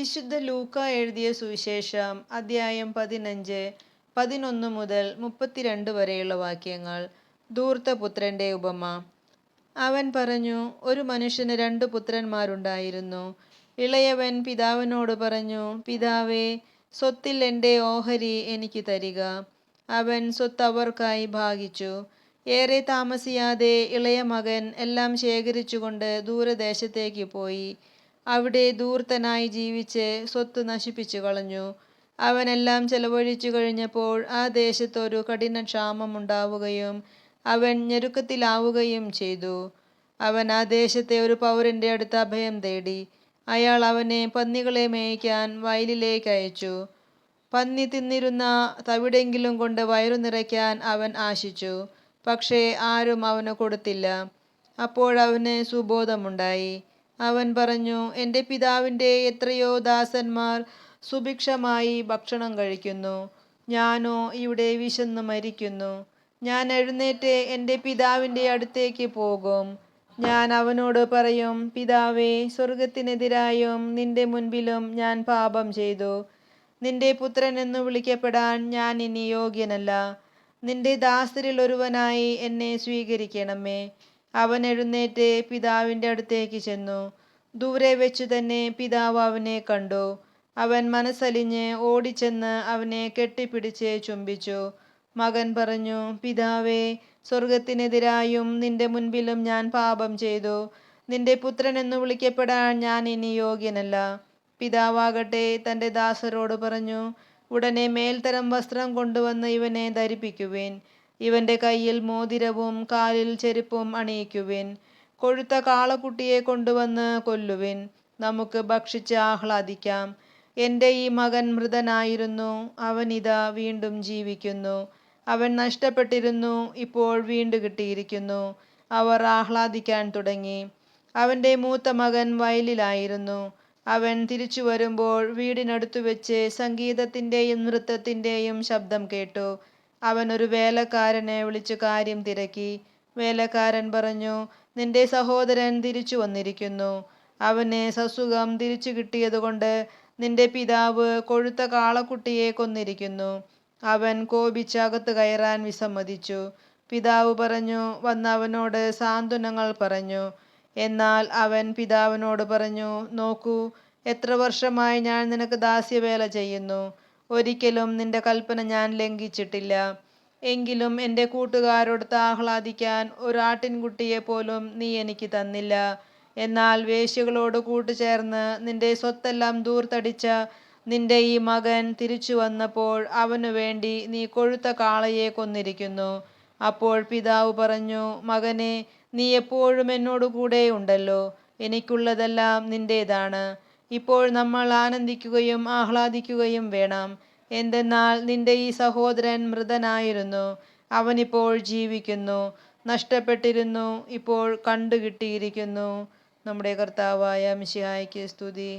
വിശുദ്ധ ലൂക്ക എഴുതിയ സുവിശേഷം അദ്ധ്യായം 15, 11 മുതൽ 32 വരെയുള്ള വാക്യങ്ങൾ. ധൂർത്തപുത്രന്റെ ഉപമ. അവൻ പറഞ്ഞു, ഒരു മനുഷ്യന് 2 പുത്രന്മാരുണ്ടായിരുന്നു. ഇളയവൻ പിതാവിനോട് പറഞ്ഞു, പിതാവേ, സ്വത്തിൽ എൻ്റെ ഓഹരി എനിക്ക് തരിക. അവൻ സ്വത്ത് അവർക്കായി ഭാഗിച്ചു. ഏറെ താമസിയാതെ ഇളയ മകൻ എല്ലാം ശേഖരിച്ചുകൊണ്ട് ദൂരദേശത്തേക്ക് പോയി. അവിടെ ധൂർത്തനായി ജീവിച്ച് സ്വത്ത് നശിപ്പിച്ചു കളഞ്ഞു. അവനെല്ലാം ചെലവഴിച്ചു കഴിഞ്ഞപ്പോൾ ആ ദേശത്ത് ഒരു കഠിന ക്ഷാമം ഉണ്ടാവുകയും അവൻ ഞെരുക്കത്തിലാവുകയും ചെയ്തു. അവൻ ആ ദേശത്തെ ഒരു പൗരന്റെ അടുത്ത് അഭയം തേടി. അയാൾ അവനെ പന്നികളെ മേയ്ക്കാൻ വയലിലേക്ക് അയച്ചു. പന്നി തിന്നിരുന്ന തവിടെങ്കിലും കൊണ്ട് വയറു നിറയ്ക്കാൻ അവൻ ആശിച്ചു. പക്ഷേ ആരും അവന് കൊടുത്തില്ല. അപ്പോഴവന് സുബോധമുണ്ടായി. അവൻ പറഞ്ഞു, എൻ്റെ പിതാവിൻ്റെ എത്രയോ ദാസന്മാർ സുഭിക്ഷമായി ഭക്ഷണം കഴിക്കുന്നു, ഞാനോ ഇവിടെ വിശന്നു മരിക്കുന്നു. ഞാൻ എഴുന്നേറ്റ് എൻ്റെ പിതാവിൻ്റെ അടുത്തേക്ക് പോകും. ഞാൻ അവനോട് പറയും, പിതാവേ, സ്വർഗത്തിനെതിരായും നിന്റെ മുൻപിലും ഞാൻ പാപം ചെയ്തു. നിന്റെ പുത്രൻ എന്ന് വിളിക്കപ്പെടാൻ ഞാൻ ഇനി യോഗ്യനല്ല. നിന്റെ ദാസരിൽ ഒരുവനായി എന്നെ സ്വീകരിക്കണമേ. അവൻ എഴുന്നേറ്റ് പിതാവിൻ്റെ അടുത്തേക്ക് ചെന്നു. ദൂരെ വെച്ചു തന്നെ പിതാവ് അവനെ കണ്ടു. അവൻ മനസ്സലിഞ്ഞ് ഓടിച്ചെന്ന് അവനെ കെട്ടിപ്പിടിച്ച് ചുംബിച്ചു. മകൻ പറഞ്ഞു, പിതാവേ, സ്വർഗത്തിനെതിരായും നിന്റെ മുൻപിലും ഞാൻ പാപം ചെയ്തു. നിന്റെ പുത്രൻ എന്ന് വിളിക്കപ്പെടാൻ ഞാൻ ഇനി യോഗ്യനല്ല. പിതാവാകട്ടെ തൻ്റെ ദാസരോട് പറഞ്ഞു, ഉടനെ മേൽത്തരം വസ്ത്രം കൊണ്ടുവന്ന് ഇവനെ ധരിപ്പിക്കുവിൻ. ഇവന്റെ കയ്യിൽ മോതിരവും കാലിൽ ചെരുപ്പും അണിയിക്കുവിൻ. കൊഴുത്ത കാളക്കുട്ടിയെ കൊണ്ടുവന്ന് കൊല്ലുവിൻ. നമുക്ക് ഭക്ഷിച്ച് ആഹ്ലാദിക്കാം. എൻ്റെ ഈ മകൻ മൃതനായിരുന്നു, അവൻ ഇതാ വീണ്ടും ജീവിക്കുന്നു. അവൻ നഷ്ടപ്പെട്ടിരുന്നു, ഇപ്പോൾ വീണ്ടു കിട്ടിയിരിക്കുന്നു. അവർ ആഹ്ലാദിക്കാൻ തുടങ്ങി. അവൻ്റെ മൂത്ത മകൻ വയലിലായിരുന്നു. അവൻ തിരിച്ചു വരുമ്പോൾ വീടിനടുത്തു വെച്ച് സംഗീതത്തിൻ്റെയും നൃത്തത്തിൻ്റെയും ശബ്ദം കേട്ടു. അവൻ ഒരു വേലക്കാരനെ വിളിച്ചു കാര്യം തിരക്കി. വേലക്കാരൻ പറഞ്ഞു, നിന്റെ സഹോദരൻ തിരിച്ചു വന്നിരിക്കുന്നു. അവന് സസുഖം തിരിച്ചു കിട്ടിയതുകൊണ്ട് നിന്റെ പിതാവ് കൊഴുത്ത കാളക്കുട്ടിയെ കൊന്നിരിക്കുന്നു. അവൻ കോപിച്ച് അകത്ത് കയറാൻ വിസമ്മതിച്ചു. പിതാവ് പറഞ്ഞു, വന്ന് അവനോട് സാന്ത്വനങ്ങൾ പറഞ്ഞു. എന്നാൽ അവൻ പിതാവിനോട് പറഞ്ഞു, നോക്കൂ, എത്ര വർഷമായി ഞാൻ നിനക്ക് ദാസ്യവേല ചെയ്യുന്നു. ഒരിക്കലും നിന്റെ കൽപ്പന ഞാൻ ലംഘിച്ചിട്ടില്ല. എങ്കിലും എൻ്റെ കൂട്ടുകാരോടൊത്ത് ആഹ്ലാദിക്കാൻ ഒരു ആട്ടിൻകുട്ടിയെ പോലും നീ എനിക്ക് തന്നില്ല. എന്നാൽ വേശ്യകളോട് കൂട്ടുചേർന്ന് നിന്റെ സ്വത്തെല്ലാം ധൂർത്തടിച്ച നിന്റെ ഈ മകൻ തിരിച്ചു വന്നപ്പോൾ അവനു വേണ്ടി നീ കൊഴുത്ത കാളയെ കൊന്നിരിക്കുന്നു. അപ്പോൾ പിതാവ് പറഞ്ഞു, മകനെ, നീ എപ്പോഴും എന്നോട് കൂടെ ഉണ്ടല്ലോ. എനിക്കുള്ളതെല്ലാം നിന്റേതാണ്. ഇപ്പോൾ നമ്മൾ ആനന്ദിക്കുകയും ആഹ്ലാദിക്കുകയും വേണം. എന്തെന്നാൽ നിന്റെ ഈ സഹോദരൻ മൃതനായിരുന്നു, അവനിപ്പോൾ ജീവിക്കുന്നു. നഷ്ടപ്പെട്ടിരുന്നു, ഇപ്പോൾ കണ്ടുകിട്ടിയിരിക്കുന്നു. നമ്മുടെ കർത്താവായ മിശിഹായ്ക്ക് സ്തുതി.